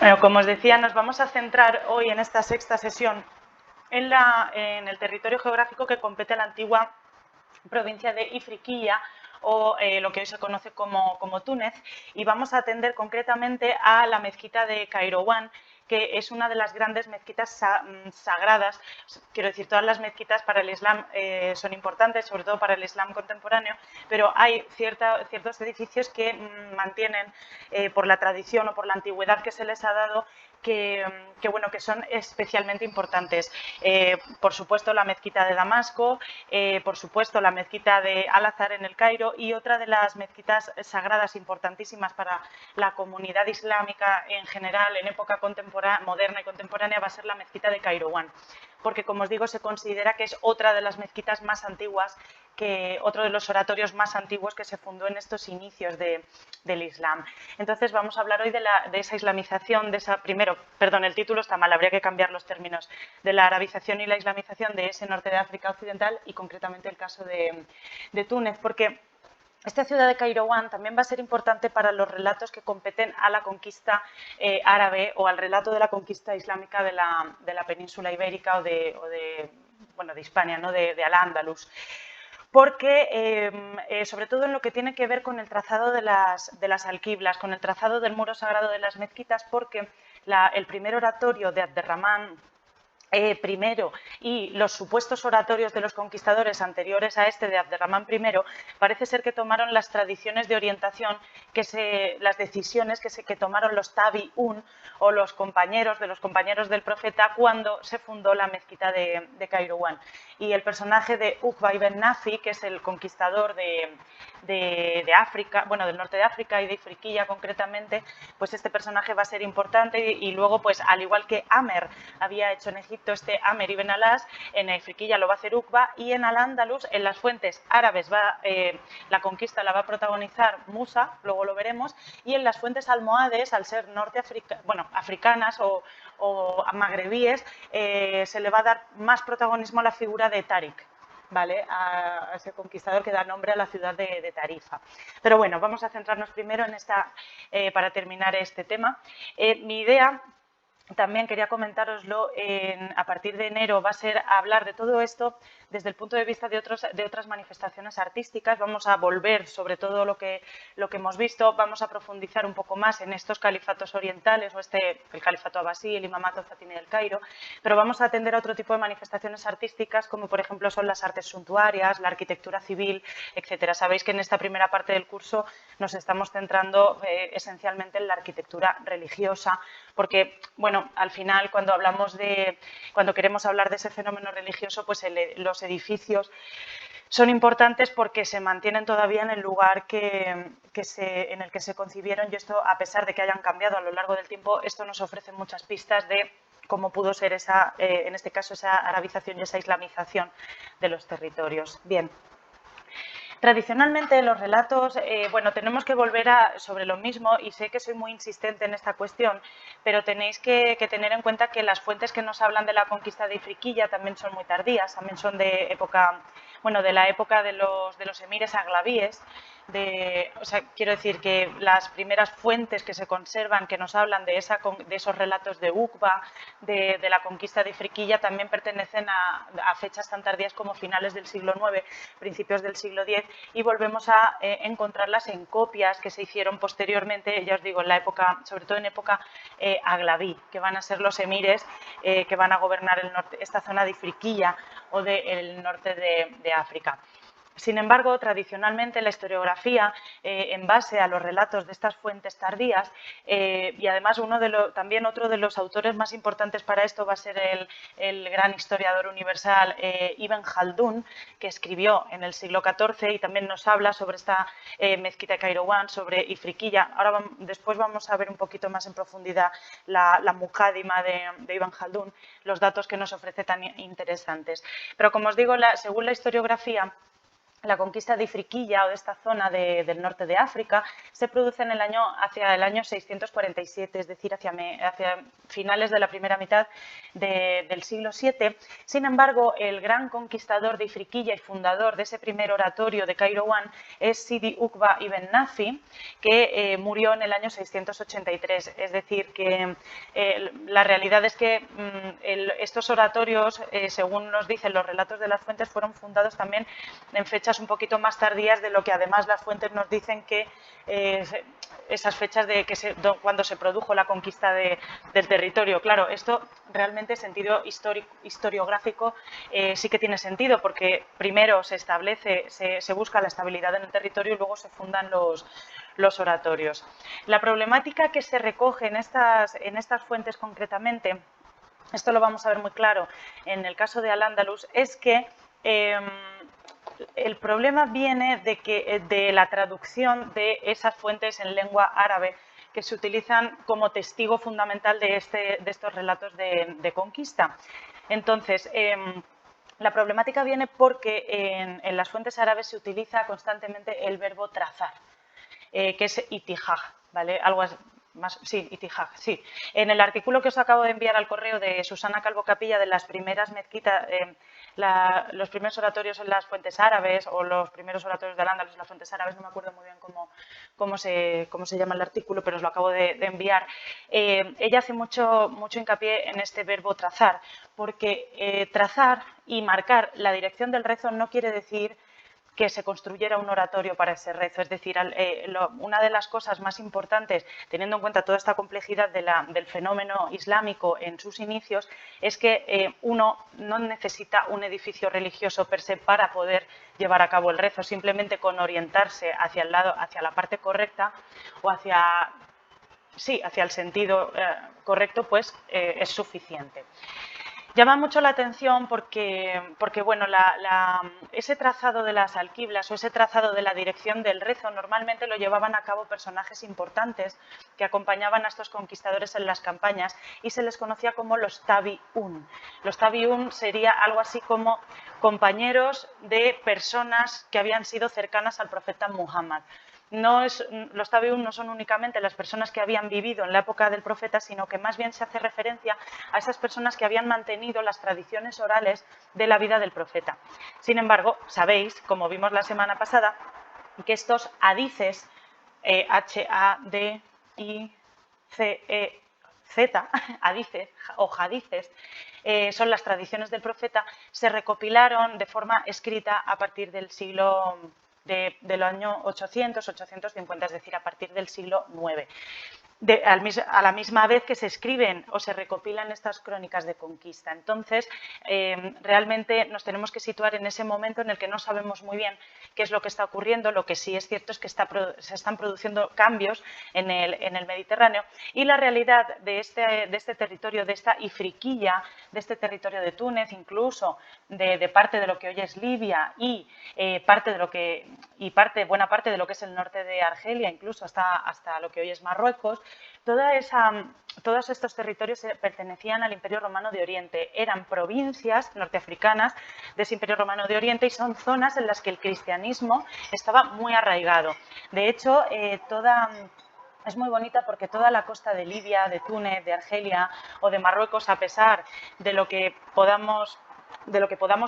Bueno, como os decía, nos vamos a centrar hoy en esta sexta sesión en el territorio geográfico que compete a la antigua provincia de Ifriqiya o lo que hoy se conoce como Túnez, y vamos a atender concretamente a la mezquita de Kairouan, que es una de las grandes mezquitas sagradas. Quiero decir, todas las mezquitas para el Islam son importantes, sobre todo para el Islam contemporáneo, pero hay ciertos edificios que mantienen, por la tradición o por la antigüedad que se les ha dado, que son especialmente importantes. Por supuesto, la mezquita de Damasco, por supuesto, la mezquita de Al-Azhar en el Cairo, y otra de las mezquitas sagradas importantísimas para la comunidad islámica en general en época moderna y contemporánea va a ser la mezquita de Kairouan, porque, como os digo, se considera que es otra de las mezquitas más antiguas, otro de los oratorios más antiguos que se fundó en estos inicios del Islam. Entonces vamos a hablar hoy de esa islamización, el título está mal, habría que cambiar los términos, de la arabización y la islamización de ese norte de África occidental, y concretamente el caso de Túnez, porque esta ciudad de Kairouan también va a ser importante para los relatos que competen a la conquista árabe o al relato de la conquista islámica de la península ibérica o de Hispania, ¿no? de Al-Ándalus, porque sobre todo en lo que tiene que ver con el trazado de las alquiblas, con el trazado del muro sagrado de las mezquitas, porque el primer oratorio de Abderramán primero y los supuestos oratorios de los conquistadores anteriores a este de Abderramán I parece ser que tomaron las tradiciones de orientación, las decisiones que tomaron los tabi'un o los compañeros del profeta cuando se fundó la mezquita de Kairouan. Y el personaje de Uqba ibn Nafi, que es el conquistador de África, bueno, del norte de África y de Ifriqiya concretamente, pues este personaje va a ser importante, y luego, pues al igual que Amer había hecho en Egipto, Amer ibn Alas, en Ifriqiya lo va a hacer Uqba, y en Al-Ándalus, en las fuentes árabes, la conquista la va a protagonizar Musa, luego lo veremos, y en las fuentes almohades, al ser africanas o magrebíes, se le va a dar más protagonismo a la figura de Tariq, ¿vale? A ese conquistador que da nombre a la ciudad de Tarifa. Pero bueno, vamos a centrarnos primero en para terminar este tema. Mi idea, también quería comentároslo, a partir de enero va a ser hablar de todo esto desde el punto de vista de otras manifestaciones artísticas. Vamos a volver sobre todo lo que hemos visto, vamos a profundizar un poco más en estos califatos orientales, el califato abasí, el imamato fatimí del Cairo, pero vamos a atender a otro tipo de manifestaciones artísticas, como por ejemplo son las artes suntuarias, la arquitectura civil, etcétera. Sabéis que en esta primera parte del curso nos estamos centrando esencialmente en la arquitectura religiosa, porque, bueno, al final cuando queremos hablar de ese fenómeno religioso, pues los edificios son importantes porque se mantienen todavía en el lugar en el que se concibieron, y esto, a pesar de que hayan cambiado a lo largo del tiempo, esto nos ofrece muchas pistas de cómo pudo ser en este caso, esa arabización y esa islamización de los territorios. Bien. Tradicionalmente los relatos, tenemos que volver sobre lo mismo, y sé que soy muy insistente en esta cuestión, pero tenéis que tener en cuenta que las fuentes que nos hablan de la conquista de Ifriqiya también son muy tardías, también son de la época de los emires aglavíes. Quiero decir que las primeras fuentes que se conservan, que nos hablan de esos relatos de Uqba, de la conquista de Ifriqiya, también pertenecen a fechas tan tardías como finales del siglo IX, principios del siglo X, y volvemos a encontrarlas en copias que se hicieron posteriormente, ya os digo, sobre todo en época aglaví, que van a ser los emires que van a gobernar esta zona de Ifriqiya o del norte de África. Sin embargo, tradicionalmente la historiografía, en base a los relatos de estas fuentes tardías, y además también otro de los autores más importantes para esto va a ser el gran historiador universal Ibn Khaldun, que escribió en el siglo XIV y también nos habla sobre esta mezquita de Kairouan, sobre Ifriqiya. Después vamos a ver un poquito más en profundidad la Muqaddima de Ibn Khaldun, los datos que nos ofrece tan interesantes. Pero, como os digo, según la historiografía, la conquista de Ifriqiya o de esta zona del norte de África se produce hacia el año 647, es decir, hacia finales de la primera mitad del siglo VII. Sin embargo, el gran conquistador de Ifriqiya y fundador de ese primer oratorio de Kairouan es Sidi Uqba ibn Nafi, que murió en el año 683. Es decir, que la realidad es que estos oratorios, según nos dicen los relatos de las fuentes, fueron fundados también en fechas un poquito más tardías de lo que además las fuentes nos dicen que esas fechas de cuando se produjo la conquista del territorio. Claro, esto realmente, sentido historiográfico, sí que tiene sentido, porque primero se busca la estabilidad en el territorio y luego se fundan los oratorios. La problemática que se recoge en estas fuentes concretamente, esto lo vamos a ver muy claro en el caso de Al-Ándalus, es que el problema viene de la traducción de esas fuentes en lengua árabe que se utilizan como testigo fundamental de estos relatos de conquista. Entonces, la problemática viene porque en las fuentes árabes se utiliza constantemente el verbo trazar, que es itijaj, ¿vale? Algo más, sí, itijaj, sí. En el artículo que os acabo de enviar al correo de Susana Calvo Capilla de las primeras mezquitas, los primeros oratorios en las fuentes árabes o los primeros oratorios de Al-Ándalus en las fuentes árabes, no me acuerdo muy bien cómo se llama el artículo, pero os lo acabo de enviar. Ella hace mucho hincapié en este verbo trazar, porque trazar y marcar la dirección del rezo no quiere decir que se construyera un oratorio para ese rezo. Es decir, una de las cosas más importantes, teniendo en cuenta toda esta complejidad del fenómeno islámico en sus inicios, es que uno no necesita un edificio religioso per se para poder llevar a cabo el rezo. Simplemente con orientarse hacia la parte correcta o hacia el sentido correcto, pues es suficiente. Llama mucho la atención porque bueno, ese trazado de las alquiblas o ese trazado de la dirección del rezo normalmente lo llevaban a cabo personajes importantes que acompañaban a estos conquistadores en las campañas y se les conocía como los tabi'un. Los tabi'un sería algo así como compañeros de personas que habían sido cercanas al profeta Muhammad. Los tabi'un no son únicamente las personas que habían vivido en la época del profeta, sino que más bien se hace referencia a esas personas que habían mantenido las tradiciones orales de la vida del profeta. Sin embargo, sabéis, como vimos la semana pasada, que estos hadices, H-A-D-I-C-E-Z, hadices o hadices, son las tradiciones del profeta, se recopilaron de forma escrita a partir del siglo del año 800, 850, es decir, a partir del siglo IX. A la misma vez que se escriben o se recopilan estas crónicas de conquista. Entonces, realmente nos tenemos que situar en ese momento en el que no sabemos muy bien qué es lo que está ocurriendo. Lo que sí es cierto es que se están produciendo cambios en el Mediterráneo y la realidad de este territorio, de esta Ifriqiya, de este territorio de Túnez, incluso de parte de lo que hoy es Libia y buena parte de lo que es el norte de Argelia, incluso hasta lo que hoy es Marruecos. Todos estos territorios pertenecían al Imperio Romano de Oriente, eran provincias norteafricanas de ese Imperio Romano de Oriente y son zonas en las que el cristianismo estaba muy arraigado. De hecho, es muy bonita porque toda la costa de Libia, de Túnez, de Argelia o de Marruecos, a pesar de lo que podamos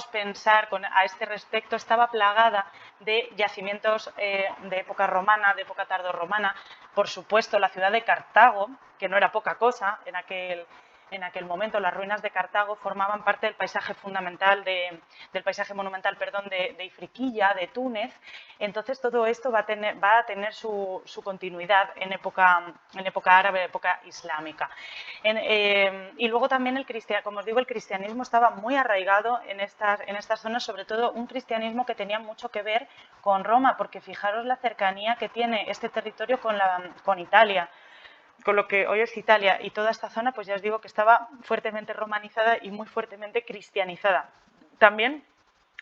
pensar a este respecto, estaba plagada de yacimientos de época romana, de época tardorromana. Por supuesto, la ciudad de Cartago, que no era poca cosa en aquel momento, las ruinas de Cartago formaban parte del paisaje del paisaje monumental, de Ifriqiya, de Túnez. Entonces todo esto va a tener su continuidad en época árabe, época islámica. Y luego también como os digo, el cristianismo estaba muy arraigado en estas zonas, sobre todo un cristianismo que tenía mucho que ver con Roma, porque fijaros la cercanía que tiene este territorio con Italia, con lo que hoy es Italia, y toda esta zona, pues ya os digo que estaba fuertemente romanizada y muy fuertemente cristianizada. También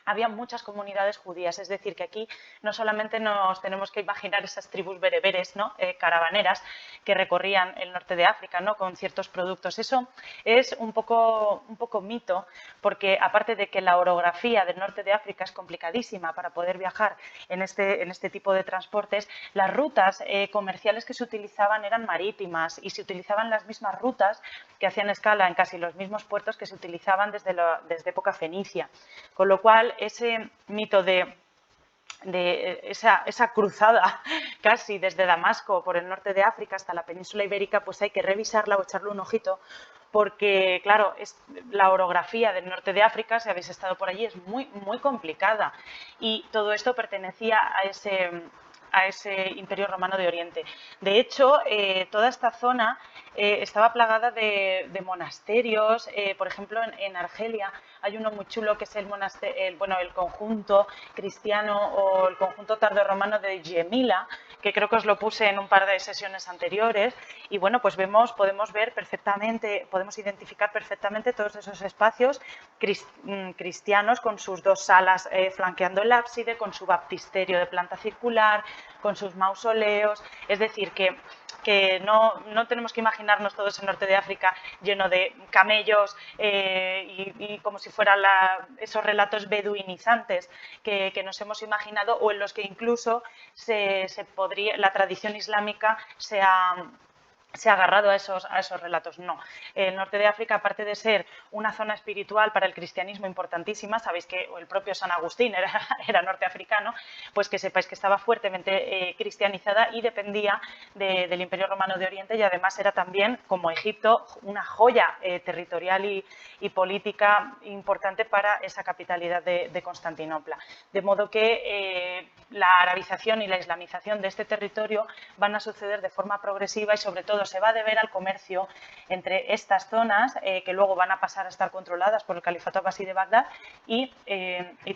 había muchas comunidades judías, es decir, que aquí no solamente nos tenemos que imaginar esas tribus bereberes, ¿no? Caravaneras que recorrían el norte de África, ¿no? Con ciertos productos. Eso es un poco mito, porque aparte de que la orografía del norte de África es complicadísima para poder viajar en este tipo de transportes, las rutas comerciales que se utilizaban eran marítimas y se utilizaban las mismas rutas que hacían escala en casi los mismos puertos que se utilizaban desde época fenicia. Con lo cual, ese mito de esa cruzada casi desde Damasco por el norte de África hasta la península ibérica, pues hay que revisarla o echarle un ojito, porque claro, la orografía del norte de África, si habéis estado por allí, es muy, muy complicada y todo esto pertenecía a ese Imperio Romano de Oriente. De hecho, toda esta zona estaba plagada de monasterios. Por ejemplo, en Argelia hay uno muy chulo que es el conjunto cristiano o el conjunto tardorromano de Gemila, que creo que os lo puse en un par de sesiones anteriores. Y bueno, pues podemos ver perfectamente, podemos identificar perfectamente todos esos espacios cristianos con sus dos salas flanqueando el ábside, con su baptisterio de planta circular, con sus mausoleos. Es decir, que no tenemos que imaginarnos todo ese norte de África lleno de camellos y como si fueran esos relatos beduinizantes que nos hemos imaginado, o en los que incluso la tradición islámica se ha agarrado a esos relatos. No. El norte de África, aparte de ser una zona espiritual para el cristianismo importantísima, sabéis que el propio San Agustín era norteafricano, pues que sepáis que estaba fuertemente cristianizada y dependía del Imperio Romano de Oriente, y además era también, como Egipto, una joya territorial y política importante para esa capitalidad de Constantinopla. De modo que la arabización y la islamización de este territorio van a suceder de forma progresiva y sobre todo se va a deber al comercio entre estas zonas que luego van a pasar a estar controladas por el Califato Abasí de Bagdad y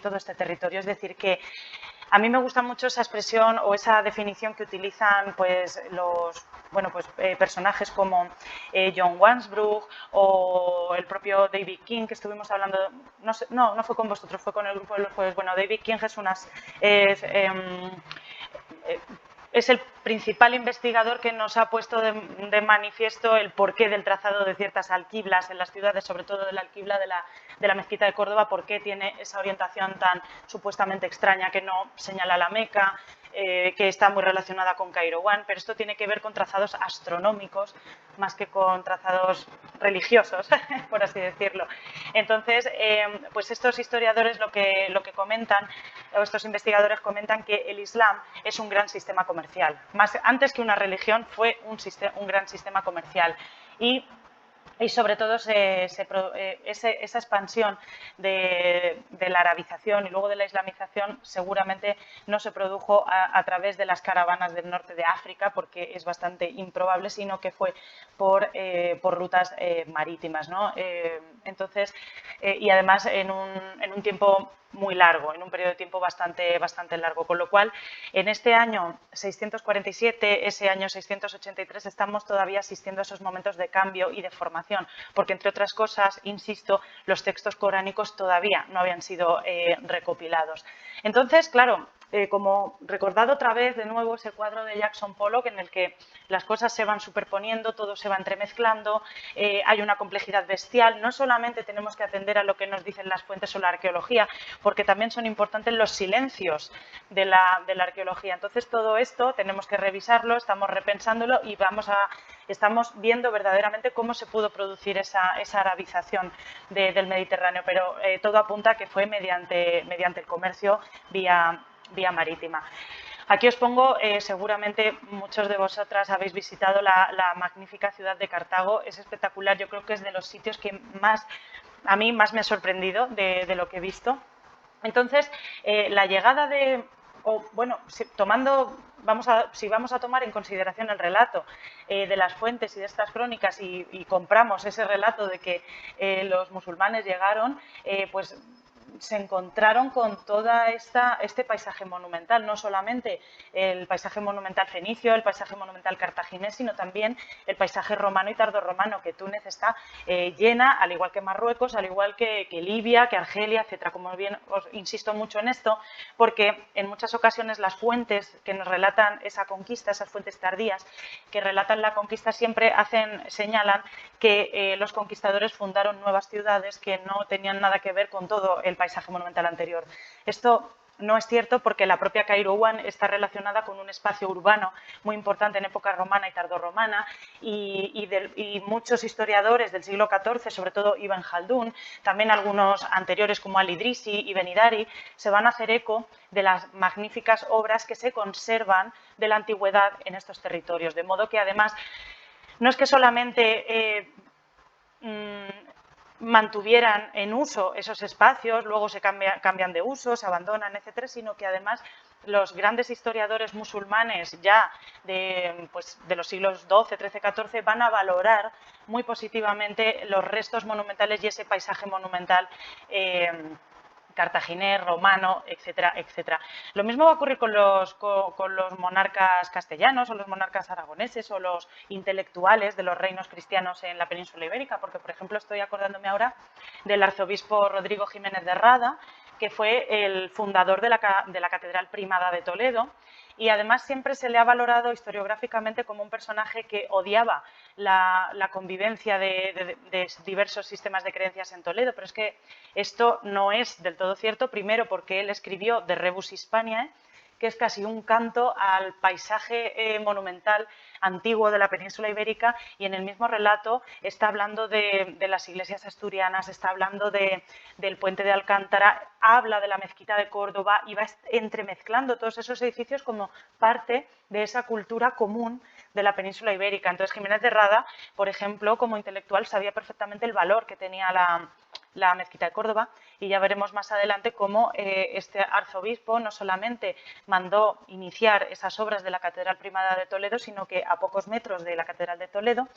todo este territorio. Es decir, que a mí me gusta mucho esa expresión o esa definición que utilizan pues, personajes como John Wansbrough o el propio David King, que estuvimos hablando, no fue con vosotros, fue con el grupo de los jueves. Bueno, David King es el principal investigador que nos ha puesto de manifiesto el porqué del trazado de ciertas alquiblas en las ciudades, sobre todo de la alquibla de la mezquita de Córdoba, por qué tiene esa orientación tan supuestamente extraña que no señala la Meca, que está muy relacionada con Cairouán, pero esto tiene que ver con trazados astronómicos más que con trazados religiosos, por así decirlo. Entonces, pues estos historiadores lo que comentan, o estos investigadores comentan que el Islam es un gran sistema comercial. Antes que una religión fue un gran sistema comercial. Y sobre todo esa expansión de la arabización y luego de la islamización seguramente no se produjo a través de las caravanas del norte de África, porque es bastante improbable, sino que fue por rutas marítimas, ¿no? Entonces, y además en un tiempo muy largo, en un periodo de tiempo bastante largo, con lo cual en este año 647, ese año 683, estamos todavía asistiendo a esos momentos de cambio y de formación, porque entre otras cosas, insisto, los textos coránicos todavía no habían sido recopilados. Entonces, claro, como recordad otra vez de nuevo ese cuadro de Jackson Pollock en el que las cosas se van superponiendo, todo se va entremezclando, hay una complejidad bestial. No solamente tenemos que atender a lo que nos dicen las fuentes o la arqueología, porque también son importantes los silencios de la arqueología. Entonces todo esto tenemos que revisarlo, estamos repensándolo y estamos viendo verdaderamente cómo se pudo producir esa arabización del Mediterráneo, pero todo apunta a que fue mediante el comercio vía marítima. Aquí os pongo, seguramente muchos de vosotras habéis visitado la magnífica ciudad de Cartago. Es espectacular, yo creo que es de los sitios que a mí más me ha sorprendido de lo que he visto. Entonces, la llegada si vamos a tomar en consideración el relato de las fuentes y de estas crónicas y compramos ese relato de que los musulmanes llegaron, pues se encontraron con todo este paisaje monumental, no solamente el paisaje monumental fenicio, el paisaje monumental cartaginés, sino también el paisaje romano y tardorromano, que Túnez está llena, al igual que Marruecos, al igual que Libia, que Argelia, etcétera. Como bien os insisto mucho en esto, porque en muchas ocasiones las fuentes que nos relatan esa conquista, esas fuentes tardías que relatan la conquista, siempre señalan que los conquistadores fundaron nuevas ciudades que no tenían nada que ver con todo el paisaje monumental anterior. Esto no es cierto, porque la propia Kairouan está relacionada con un espacio urbano muy importante en época romana y tardorromana, y muchos historiadores del siglo XIV, sobre todo Ibn Khaldún, también algunos anteriores como Al-Idrisi y Benidari, se van a hacer eco de las magníficas obras que se conservan de la antigüedad en estos territorios. De modo que, además, no es que solamente mantuvieran en uso esos espacios, luego se cambian de uso, se abandonan, etcétera, sino que además los grandes historiadores musulmanes ya de los siglos XII, XIII, XIV van a valorar muy positivamente los restos monumentales y ese paisaje monumental cartaginés, romano, etcétera, etcétera. Lo mismo va a ocurrir con los monarcas castellanos o los monarcas aragoneses o los intelectuales de los reinos cristianos en la península ibérica, porque, por ejemplo, estoy acordándome ahora del arzobispo Rodrigo Jiménez de Rada, que fue el fundador de la Catedral Primada de Toledo, y además siempre se le ha valorado historiográficamente como un personaje que odiaba la convivencia de diversos sistemas de creencias en Toledo, pero es que esto no es del todo cierto, primero porque él escribió De Rebus Hispaniae, que es casi un canto al paisaje monumental antiguo de la península ibérica, y en el mismo relato está hablando de las iglesias asturianas, está hablando del puente de Alcántara, habla de la mezquita de Córdoba y va entremezclando todos esos edificios como parte de esa cultura común de la península ibérica. Entonces, Jiménez de Rada, por ejemplo, como intelectual, sabía perfectamente el valor que tenía la mezquita de Córdoba, y ya veremos más adelante cómo este arzobispo no solamente mandó iniciar esas obras de la Catedral Primada de Toledo, sino que a pocos metros de la Catedral de Toledo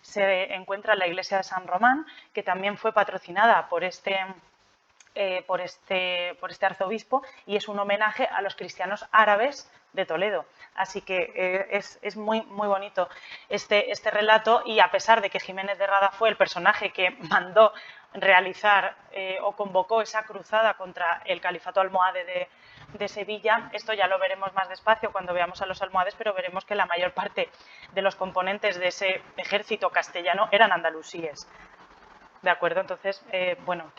se encuentra la iglesia de San Román, que también fue patrocinada por este arzobispo, y es un homenaje a los cristianos árabes de Toledo. Así que es muy, muy bonito este relato, y a pesar de que Jiménez de Rada fue el personaje que mandó realizar o convocó esa cruzada contra el califato almohade de Sevilla, esto ya lo veremos más despacio cuando veamos a los almohades, pero veremos que la mayor parte de los componentes de ese ejército castellano eran andalusíes. ¿De acuerdo? Entonces, bueno,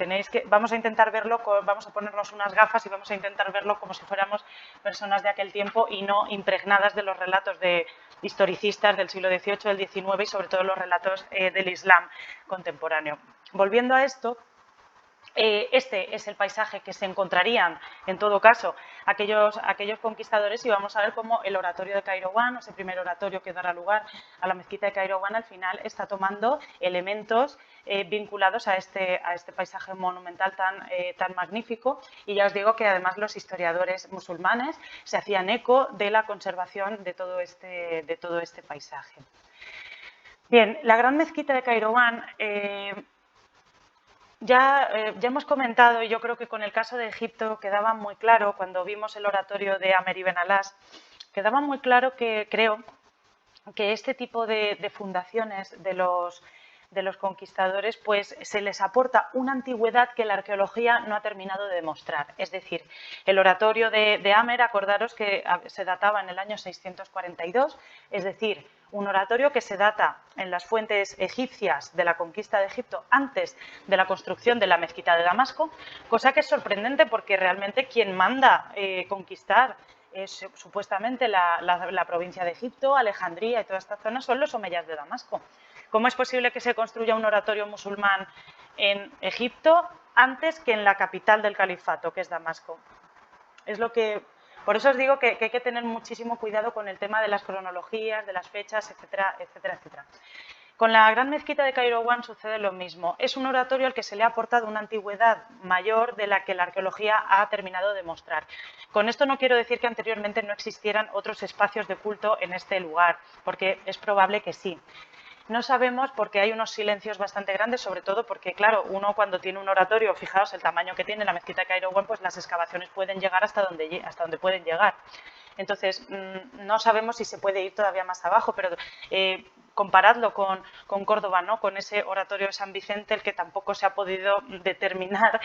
vamos a intentar verlo, vamos a ponernos unas gafas y vamos a intentar verlo como si fuéramos personas de aquel tiempo y no impregnadas de los relatos de historicistas del siglo XVIII, del XIX y sobre todo los relatos del Islam contemporáneo. Volviendo a esto, este es el paisaje que se encontrarían, en todo caso, aquellos conquistadores, y vamos a ver cómo el oratorio de Kairouan, ese primer oratorio que dará lugar a la mezquita de Kairouan, al final está tomando elementos vinculados a este paisaje monumental tan magnífico. Y ya os digo que además los historiadores musulmanes se hacían eco de la conservación de todo este paisaje. Bien, la gran mezquita de Kairouan, ya hemos comentado, y yo creo que con el caso de Egipto quedaba muy claro, cuando vimos el oratorio de Amer ibn Alas, quedaba muy claro que creo que este tipo de fundaciones de los conquistadores, pues se les aporta una antigüedad que la arqueología no ha terminado de demostrar. Es decir, el oratorio de Amer, acordaros que se databa en el año 642, es decir, un oratorio que se data en las fuentes egipcias de la conquista de Egipto antes de la construcción de la mezquita de Damasco, cosa que es sorprendente porque realmente quien manda conquistar es supuestamente la provincia de Egipto, Alejandría y toda esta zona son los omeyas de Damasco. ¿Cómo es posible que se construya un oratorio musulmán en Egipto antes que en la capital del califato, que es Damasco? Por eso os digo que hay que tener muchísimo cuidado con el tema de las cronologías, de las fechas, etcétera, etcétera, etcétera. Con la gran mezquita de Kairouan sucede lo mismo. Es un oratorio al que se le ha aportado una antigüedad mayor de la que la arqueología ha terminado de mostrar. Con esto no quiero decir que anteriormente no existieran otros espacios de culto en este lugar, porque es probable que sí. No sabemos porque hay unos silencios bastante grandes, sobre todo porque, claro, uno cuando tiene un oratorio, fijaos el tamaño que tiene la mezquita de Kairouan, pues las excavaciones pueden llegar hasta donde pueden llegar. Entonces, no sabemos si se puede ir todavía más abajo, pero comparadlo con Córdoba, ¿no? Con ese oratorio de San Vicente, el que tampoco se ha podido determinar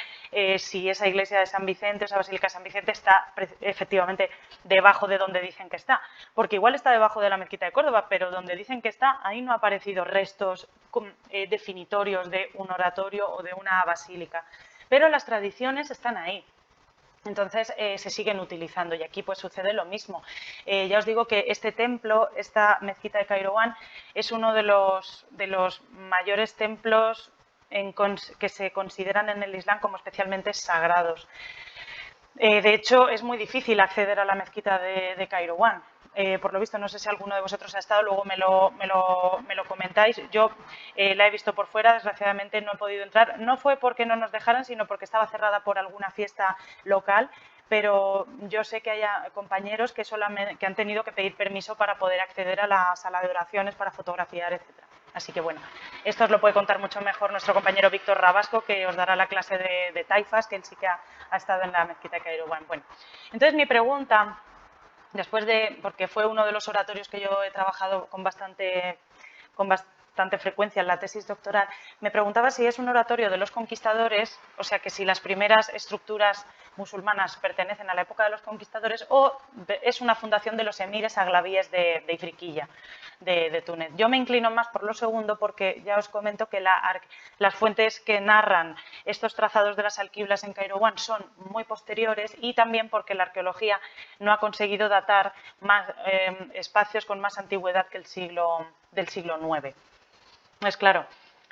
si esa iglesia de San Vicente, esa basílica de San Vicente está efectivamente debajo de donde dicen que está. Porque igual está debajo de la mezquita de Córdoba, pero donde dicen que está, ahí no ha aparecido restos definitorios de un oratorio o de una basílica. Pero las tradiciones están ahí. Entonces se siguen utilizando y aquí pues sucede lo mismo. Ya os digo que este templo, esta mezquita de Kairouan, es uno de los mayores templos que se consideran en el Islam como especialmente sagrados. De hecho, es muy difícil acceder a la mezquita de Kairouan. Por lo visto, no sé si alguno de vosotros ha estado, luego me lo comentáis. Yo la he visto por fuera, desgraciadamente no he podido entrar. No fue porque no nos dejaran, sino porque estaba cerrada por alguna fiesta local, pero yo sé que hay compañeros que han tenido que pedir permiso para poder acceder a la sala de oraciones, para fotografiar, etcétera. Así que bueno, esto os lo puede contar mucho mejor nuestro compañero Víctor Rabasco, que os dará la clase de taifas, que él sí que ha estado en la mezquita de Kairouan. Bueno, entonces mi pregunta, porque fue uno de los oratorios que yo he trabajado con bastante frecuencia en la tesis doctoral, me preguntaba si es un oratorio de los conquistadores, o sea que si las primeras estructuras musulmanas pertenecen a la época de los conquistadores o es una fundación de los emires aglavíes de Ifriquilla, de Túnez. Yo me inclino más por lo segundo porque ya os comento que las fuentes que narran estos trazados de las alquiblas en Kairouan son muy posteriores y también porque la arqueología no ha conseguido datar más espacios con más antigüedad que del siglo IX. Pues claro,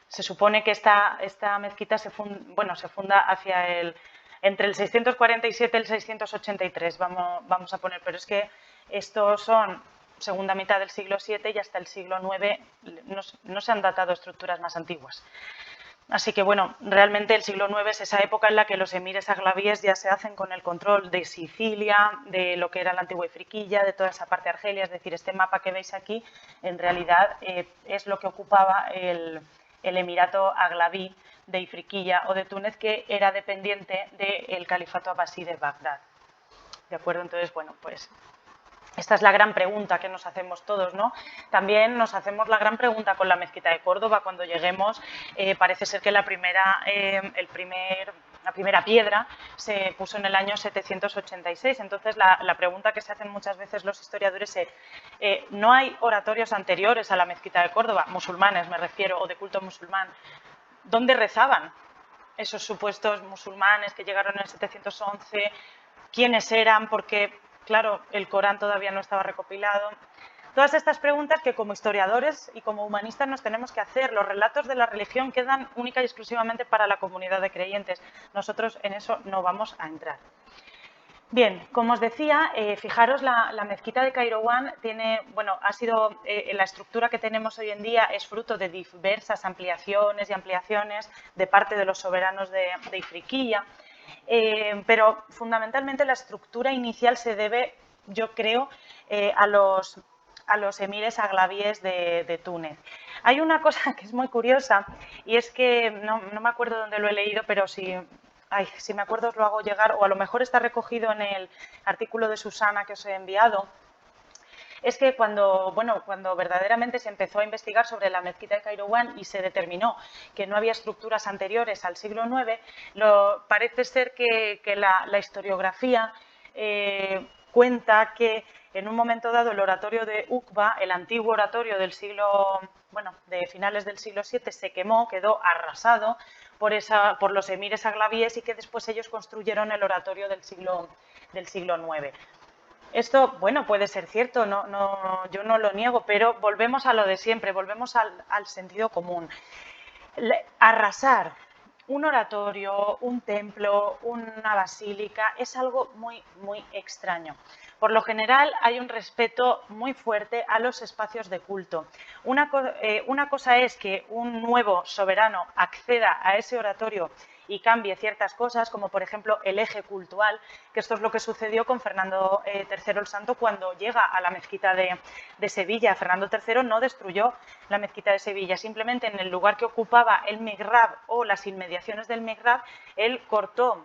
se supone que esta mezquita se funda entre el 647 y el 683, vamos a poner, pero es que estos son segunda mitad del siglo VII y hasta el siglo IX no se han datado estructuras más antiguas. Así que bueno, realmente el siglo IX es esa época en la que los emires aglavíes ya se hacen con el control de Sicilia, de lo que era la antigua Ifriquilla, de toda esa parte de Argelia. Es decir, este mapa que veis aquí en realidad es lo que ocupaba el emirato aglaví de Ifriquilla o de Túnez, que era dependiente del califato abasí de Bagdad. ¿De acuerdo? Entonces, bueno, pues esta es la gran pregunta que nos hacemos todos, ¿no? También nos hacemos la gran pregunta con la mezquita de Córdoba. Cuando lleguemos, parece ser que la primera piedra se puso en el año 786. Entonces, la pregunta que se hacen muchas veces los historiadores es, ¿no hay oratorios anteriores a la mezquita de Córdoba, musulmanes me refiero, o de culto musulmán? ¿Dónde rezaban esos supuestos musulmanes que llegaron en el 711? ¿Quiénes eran? Porque claro, el Corán todavía no estaba recopilado. Todas estas preguntas que como historiadores y como humanistas nos tenemos que hacer. Los relatos de la religión quedan única y exclusivamente para la comunidad de creyentes. Nosotros en eso no vamos a entrar. Bien, como os decía, fijaros, la mezquita de Kairouan la estructura que tenemos hoy en día es fruto de diversas ampliaciones de parte de los soberanos de Ifriquilla. Pero fundamentalmente la estructura inicial se debe, yo creo, a los emires aglavíes de Túnez. Hay una cosa que es muy curiosa y es que no me acuerdo dónde lo he leído, pero si me acuerdo os lo hago llegar, o a lo mejor está recogido en el artículo de Susana que os he enviado. Es que cuando verdaderamente se empezó a investigar sobre la mezquita de Kairouan y se determinó que no había estructuras anteriores al siglo IX, parece ser que la historiografía cuenta que en un momento dado el oratorio de Uqba, el antiguo oratorio de finales del siglo VII, se quemó, quedó arrasado por los emires aglavíes y que después ellos construyeron el oratorio del siglo IX. Esto, bueno, puede ser cierto, yo no lo niego, pero volvemos a lo de siempre, volvemos al sentido común. Arrasar un oratorio, un templo, una basílica, es algo muy, muy extraño. Por lo general hay un respeto muy fuerte a los espacios de culto. Una cosa es que un nuevo soberano acceda a ese oratorio y cambie ciertas cosas, como por ejemplo el eje cultural, que esto es lo que sucedió con Fernando III el Santo cuando llega a la mezquita de Sevilla. Fernando III no destruyó la mezquita de Sevilla, simplemente en el lugar que ocupaba el mihrab o las inmediaciones del mihrab, él cortó,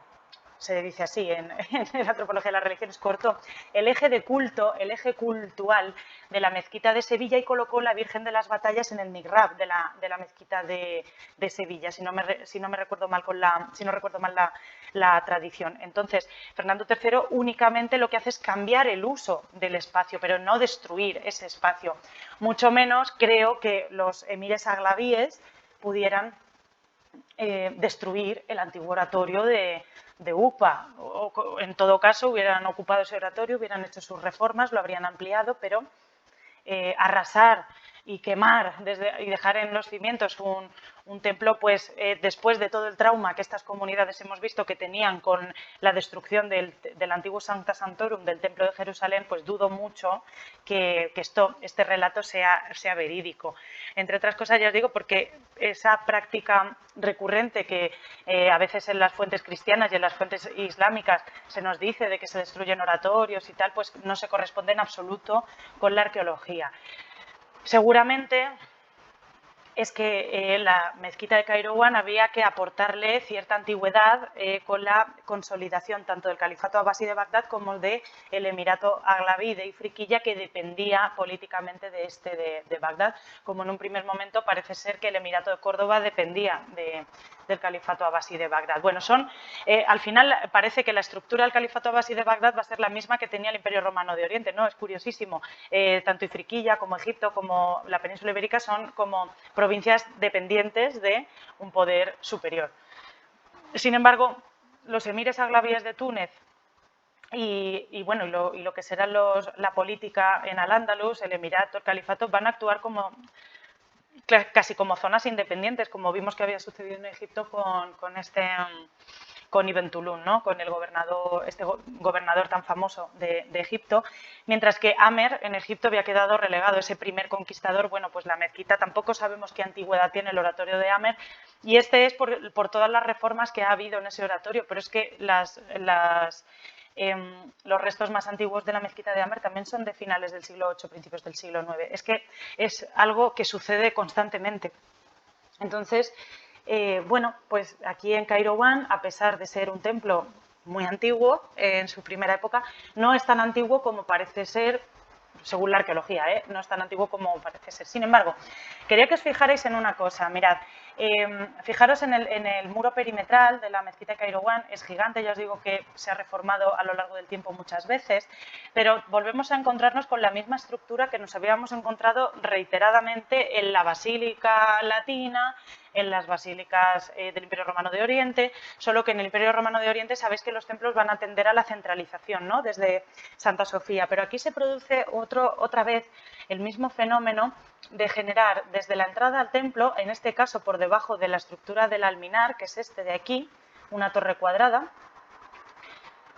se dice así en la antropología de las religiones, cortó el eje de culto, el eje cultural de la mezquita de Sevilla y colocó la Virgen de las Batallas en el mihrab de la mezquita de Sevilla, si no recuerdo mal la tradición. Entonces, Fernando III únicamente lo que hace es cambiar el uso del espacio, pero no destruir ese espacio. Mucho menos creo que los emires aglavíes pudieran destruir el antiguo oratorio de UPA. O, en todo caso, hubieran ocupado ese oratorio, hubieran hecho sus reformas, lo habrían ampliado, pero arrasar y quemar y dejar en los cimientos un templo, pues después de todo el trauma que estas comunidades hemos visto que tenían con la destrucción del antiguo Sancta Sanctorum del Templo de Jerusalén, pues dudo mucho que este relato sea verídico. Entre otras cosas, ya os digo, porque esa práctica recurrente que a veces en las fuentes cristianas y en las fuentes islámicas se nos dice de que se destruyen oratorios y tal, pues no se corresponde en absoluto con la arqueología. Seguramente es que la mezquita de Kairouan había que aportarle cierta antigüedad con la consolidación tanto del califato abasí de Bagdad como del emirato aglaví de Ifriqiya, que dependía políticamente de Bagdad, como en un primer momento parece ser que el emirato de Córdoba dependía del califato abasí de Bagdad. Bueno, al final parece que la estructura del califato abasí de Bagdad va a ser la misma que tenía el Imperio Romano de Oriente, ¿no? Es curiosísimo. Tanto Ifriqiya como Egipto como la península ibérica son como provincias dependientes de un poder superior. Sin embargo, los emires aglavíes de Túnez y lo que será la política en Al-Ándalus, el emirato, el califato, van a actuar casi como zonas independientes, como vimos que había sucedido en Egipto con Ibn Tulun, ¿no? Con el gobernador tan famoso de Egipto, mientras que Amer en Egipto había quedado relegado, ese primer conquistador. Bueno, pues la mezquita tampoco sabemos qué antigüedad tiene el oratorio de Amer, y este es por todas las reformas que ha habido en ese oratorio, pero es que los restos más antiguos de la mezquita de Amer también son de finales del siglo VIII, principios del siglo IX. Es que es algo que sucede constantemente. Entonces, bueno, pues aquí en Kairouan, a pesar de ser un templo muy antiguo en su primera época, no es tan antiguo como parece ser, según la arqueología, no es tan antiguo como parece ser. Sin embargo, quería que os fijarais en una cosa. Mirad, fijaros en el muro perimetral de la mezquita de Kairouan, es gigante, ya os digo que se ha reformado a lo largo del tiempo muchas veces, pero volvemos a encontrarnos con la misma estructura que nos habíamos encontrado reiteradamente en la Basílica Latina, en las basílicas del Imperio Romano de Oriente, solo que en el Imperio Romano de Oriente sabéis que los templos van a tender a la centralización, ¿no? Desde Santa Sofía, pero aquí se produce otra vez el mismo fenómeno de generar desde la entrada al templo, en este caso por debajo de la estructura del alminar, que es este de aquí, una torre cuadrada.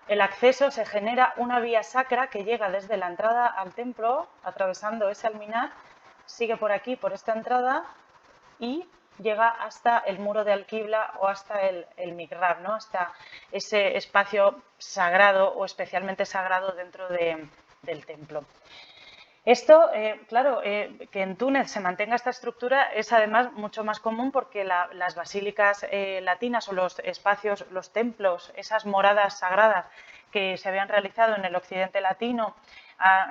El acceso se genera una vía sacra que llega desde la entrada al templo, atravesando ese alminar, sigue por aquí, por esta entrada, y llega hasta el muro de alquibla o hasta el mihrab, ¿no? Hasta ese espacio sagrado o especialmente sagrado dentro del templo. Esto, claro, que en Túnez se mantenga esta estructura es además mucho más común porque las basílicas latinas o los espacios, los templos, esas moradas sagradas que se habían realizado en el occidente latino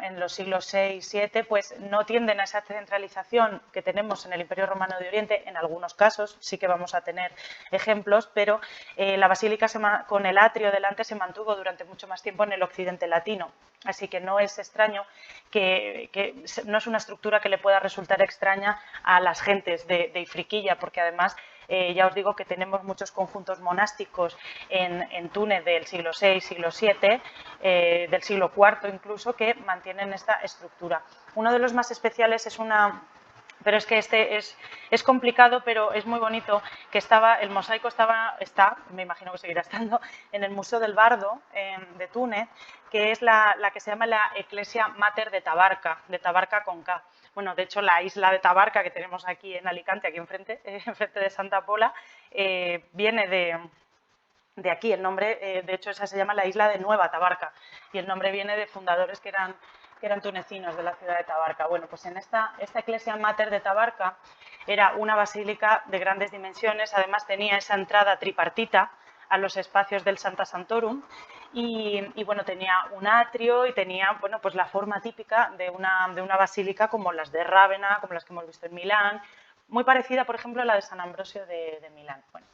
en los siglos VI y VII, pues no tienden a esa centralización que tenemos en el Imperio Romano de Oriente. En algunos casos sí que vamos a tener ejemplos, pero la basílica con el atrio delante se mantuvo durante mucho más tiempo en el occidente latino. Así que no es extraño que no es una estructura que le pueda resultar extraña a las gentes de Ifriqiya, porque además ya os digo que tenemos muchos conjuntos monásticos en Túnez del siglo VI, siglo VII, del siglo IV incluso, que mantienen esta estructura. Uno de los más especiales es pero es que este es complicado, pero es muy bonito, que el mosaico está, me imagino que seguirá estando, en el Museo del Bardo de Túnez, que es la que se llama la Ecclesia Mater de Tabarca con K. Bueno, de hecho, la isla de Tabarca que tenemos aquí en Alicante, aquí enfrente de Santa Pola, viene De aquí el nombre, de hecho esa se llama la isla de Nueva Tabarca y el nombre viene de fundadores que eran tunecinos de la ciudad de Tabarca. Bueno, pues en esta Ecclesia Mater de Tabarca era una basílica de grandes dimensiones, además tenía esa entrada tripartita a los espacios del Sancta Sanctorum y bueno, tenía un atrio y tenía, bueno, pues la forma típica de una basílica como las de Rávena, como las que hemos visto en Milán, muy parecida, por ejemplo, a la de San Ambrosio de Milán. Bueno,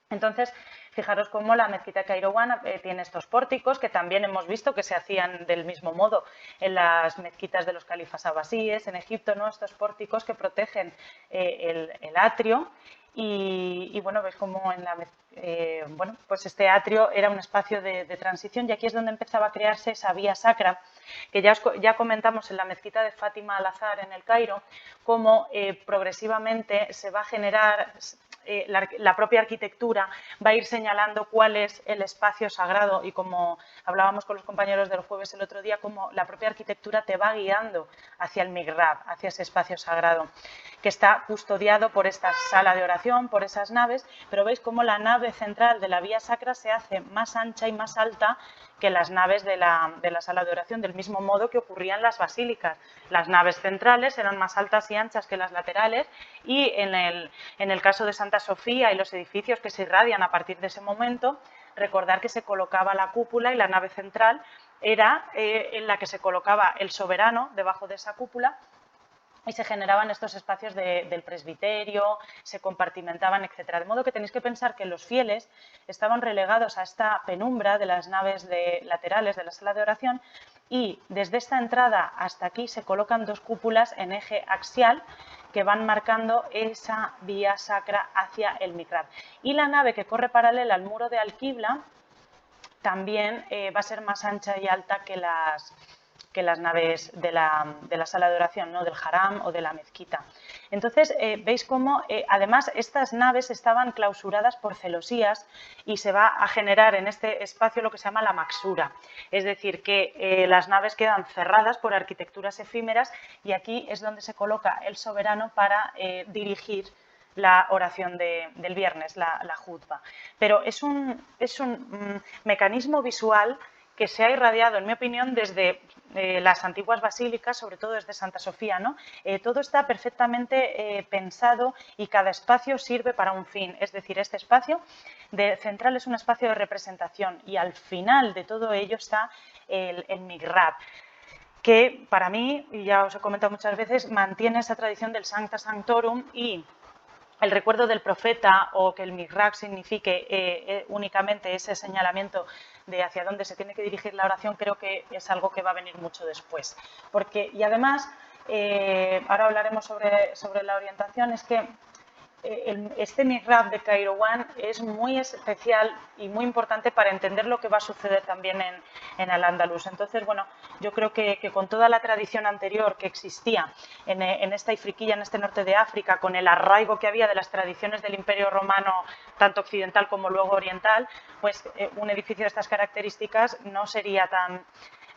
entonces, fijaros cómo la mezquita de Kairouan tiene estos pórticos que también hemos visto que se hacían del mismo modo en las mezquitas de los califas abasíes en Egipto, ¿no? Estos pórticos que protegen el atrio y bueno, veis cómo bueno, pues este atrio era un espacio de transición y aquí es donde empezaba a crearse esa vía sacra que ya comentamos en la mezquita de Fátima al-Azhar en el Cairo, cómo progresivamente se va a generar la propia arquitectura va a ir señalando cuál es el espacio sagrado y como hablábamos con los compañeros del jueves el otro día, cómo la propia arquitectura te va guiando hacia el mihrab, hacia ese espacio sagrado, que está custodiado por esta sala de oración, por esas naves, pero veis cómo la nave central de la vía sacra se hace más ancha y más alta que las naves de la sala de oración, del mismo modo que ocurría en las basílicas. Las naves centrales eran más altas y anchas que las laterales y en el caso de Santa Sofía y los edificios que se irradian a partir de ese momento, recordar que se colocaba la cúpula y la nave central era en la que se colocaba el soberano debajo de esa cúpula y se generaban estos espacios del presbiterio, se compartimentaban, etc. De modo que tenéis que pensar que los fieles estaban relegados a esta penumbra de las naves laterales de la sala de oración y desde esta entrada hasta aquí se colocan dos cúpulas en eje axial que van marcando esa vía sacra hacia el mihrab. Y la nave que corre paralela al muro de Alquibla también va a ser más ancha y alta que las naves de la sala de oración, ¿no? Del haram o de la mezquita. Entonces, veis cómo, además, estas naves estaban clausuradas por celosías y se va a generar en este espacio lo que se llama la maxura. Es decir, que las naves quedan cerradas por arquitecturas efímeras y aquí es donde se coloca el soberano para dirigir la oración del viernes, la jutba. Pero es un mecanismo visual que se ha irradiado, en mi opinión, desde las antiguas basílicas, sobre todo desde Santa Sofía, ¿no? Todo está perfectamente pensado y cada espacio sirve para un fin. Es decir, este espacio central es un espacio de representación y al final de todo ello está el mihrab, que para mí, y ya os he comentado muchas veces, mantiene esa tradición del Sancta Sanctorum y el recuerdo del profeta o que el mihrab signifique únicamente ese señalamiento de hacia dónde se tiene que dirigir la oración, creo que es algo que va a venir mucho después. Y además, ahora hablaremos sobre la orientación, es que este mihrab de Kairouan es muy especial y muy importante para entender lo que va a suceder también en Al-Ándalus. Entonces, bueno, yo creo que con toda la tradición anterior que existía en esta Ifriquilla, en este norte de África, con el arraigo que había de las tradiciones del Imperio Romano, tanto occidental como luego oriental, pues un edificio de estas características no sería tan...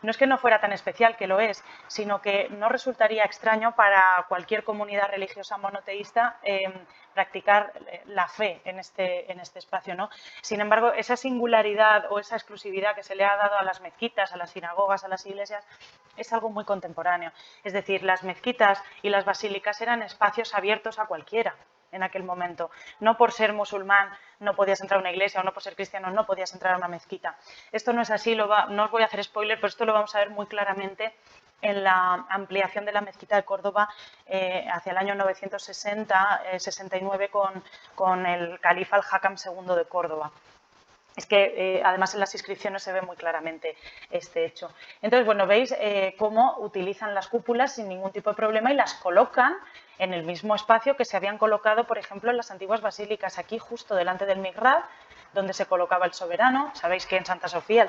No es que no fuera tan especial, que lo es, sino que no resultaría extraño para cualquier comunidad religiosa monoteísta practicar la fe en este espacio, ¿no? Sin embargo, esa singularidad o esa exclusividad que se le ha dado a las mezquitas, a las sinagogas, a las iglesias, es algo muy contemporáneo. Es decir, las mezquitas y las basílicas eran espacios abiertos a cualquiera en aquel momento. No por ser musulmán no podías entrar a una iglesia o no por ser cristiano no podías entrar a una mezquita. Esto no es así, no os voy a hacer spoiler, pero esto lo vamos a ver muy claramente en la ampliación de la mezquita de Córdoba hacia el año 960-69 con el califa al-Hakam II de Córdoba. Es que además en las inscripciones se ve muy claramente este hecho. Entonces, bueno, veis cómo utilizan las cúpulas sin ningún tipo de problema y las colocan en el mismo espacio que se habían colocado, por ejemplo, en las antiguas basílicas, aquí justo delante del mihrab, donde se colocaba el soberano. Sabéis que en Santa Sofía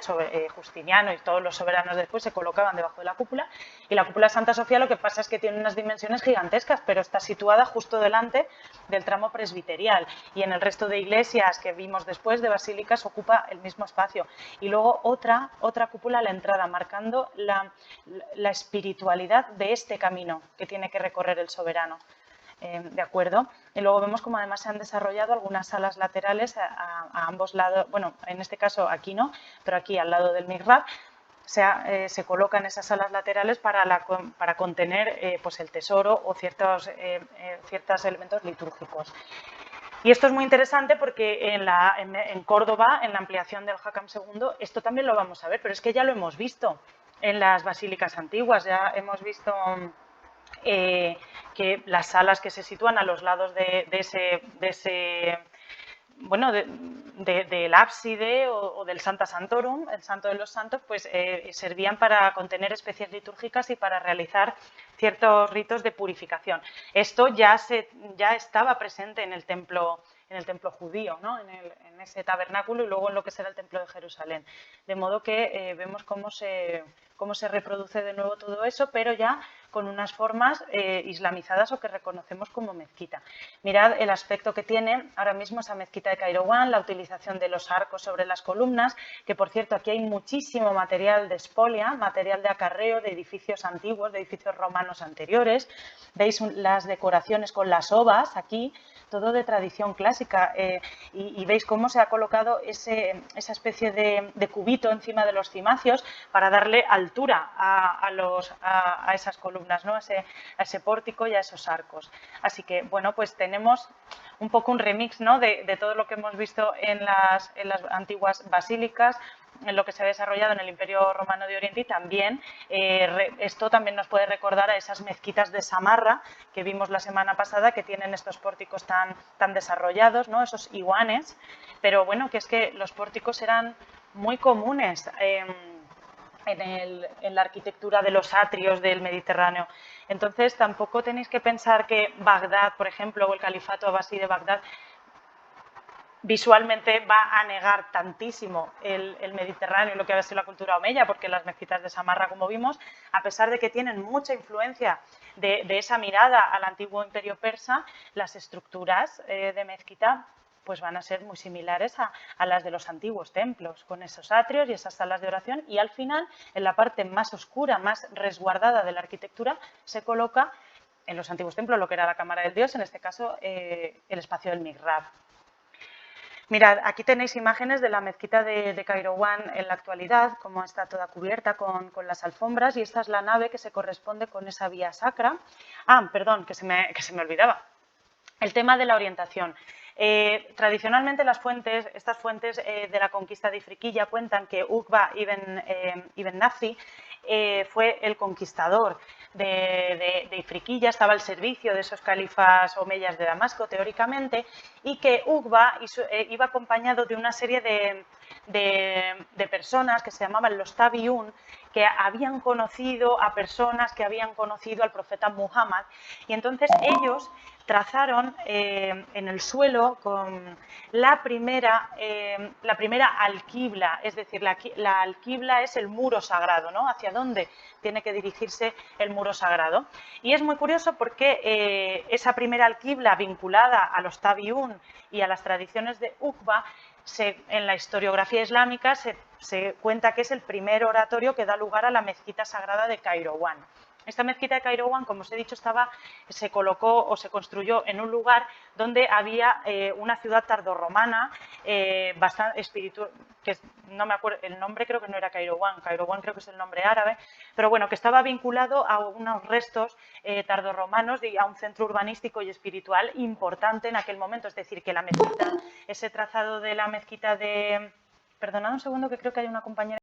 Justiniano y todos los soberanos después se colocaban debajo de la cúpula. Y la cúpula de Santa Sofía lo que pasa es que tiene unas dimensiones gigantescas, pero está situada justo delante del tramo presbiterial. Y en el resto de iglesias que vimos después, de basílicas, ocupa el mismo espacio. Y luego otra cúpula a la entrada, marcando la espiritualidad de este camino que tiene que recorrer el soberano. ¿de acuerdo? Y luego vemos como además se han desarrollado algunas salas laterales a ambos lados, bueno, en este caso aquí no, pero aquí al lado del mihrab, se colocan esas salas laterales para contener pues el tesoro o ciertos elementos litúrgicos. Y esto es muy interesante porque en Córdoba, en la ampliación del Hakam II, esto también lo vamos a ver, pero es que ya lo hemos visto en las basílicas antiguas, ya hemos visto que las salas que se sitúan a los lados del ábside o del Santa Santorum, el Santo de los Santos, pues servían para contener especies litúrgicas y para realizar ciertos ritos de purificación. Esto ya estaba presente en el templo judío, ¿no? en ese tabernáculo y luego en lo que será el templo de Jerusalén. De modo que vemos cómo se reproduce de nuevo todo eso, pero ya con unas formas islamizadas o que reconocemos como mezquita. Mirad el aspecto que tiene ahora mismo esa mezquita de Kairouan, la utilización de los arcos sobre las columnas, que por cierto aquí hay muchísimo material de expolia, material de acarreo de edificios antiguos, de edificios romanos anteriores. Veis las decoraciones con las ovas aquí, todo de tradición clásica, y veis cómo se ha colocado esa especie de cubito encima de los cimacios para darle altura a esas columnas, ¿no? a ese pórtico y a esos arcos. Así que, bueno, pues tenemos un poco un remix, ¿no? de todo lo que hemos visto en las antiguas basílicas, en lo que se ha desarrollado en el Imperio Romano de Oriente, y también esto también nos puede recordar a esas mezquitas de Samarra que vimos la semana pasada, que tienen estos pórticos tan desarrollados, ¿no? Esos iwanes, pero bueno, que es que los pórticos eran muy comunes en la arquitectura de los atrios del Mediterráneo. Entonces, tampoco tenéis que pensar que Bagdad, por ejemplo, o el califato abasí de Bagdad, visualmente va a negar tantísimo el Mediterráneo y lo que ha sido la cultura omeya, porque las mezquitas de Samarra, como vimos, a pesar de que tienen mucha influencia de esa mirada al antiguo imperio persa, las estructuras de mezquita pues van a ser muy similares a las de los antiguos templos, con esos atrios y esas salas de oración, y al final, en la parte más oscura, más resguardada de la arquitectura, se coloca en los antiguos templos lo que era la cámara del dios, en este caso el espacio del mihrab. Mirad, aquí tenéis imágenes de la mezquita de Kairouan en la actualidad, como está toda cubierta con las alfombras, y esta es la nave que se corresponde con esa vía sacra. Ah, perdón, que se me olvidaba. El tema de la orientación. Tradicionalmente estas fuentes de la conquista de Ifriqiya cuentan que Uqba ibn Nafi fue el conquistador de Ifriqiya, estaba al servicio de esos califas omeyas de Damasco, teóricamente, y que Uqba iba acompañado de una serie de personas que se llamaban los Tabi'un, que habían conocido a personas que habían conocido al profeta Muhammad, y entonces ellos trazaron en el suelo con la primera alquibla, es decir, la alquibla es el muro sagrado, ¿no? Hacia dónde tiene que dirigirse el muro sagrado. Y es muy curioso porque esa primera alquibla vinculada a los Tabi'un y a las tradiciones de Uqba, en la historiografía islámica se cuenta que es el primer oratorio que da lugar a la mezquita sagrada de Kairouan. Esta mezquita de Kairouan, como os he dicho, se colocó o se construyó en un lugar donde había una ciudad tardorromana bastante espiritual, que no me acuerdo, el nombre creo que no era Kairouan creo que es el nombre árabe, pero bueno, que estaba vinculado a unos restos tardorromanos y a un centro urbanístico y espiritual importante en aquel momento. Es decir, que la mezquita, ese trazado de la mezquita de... Perdonad un segundo, que creo que hay una compañera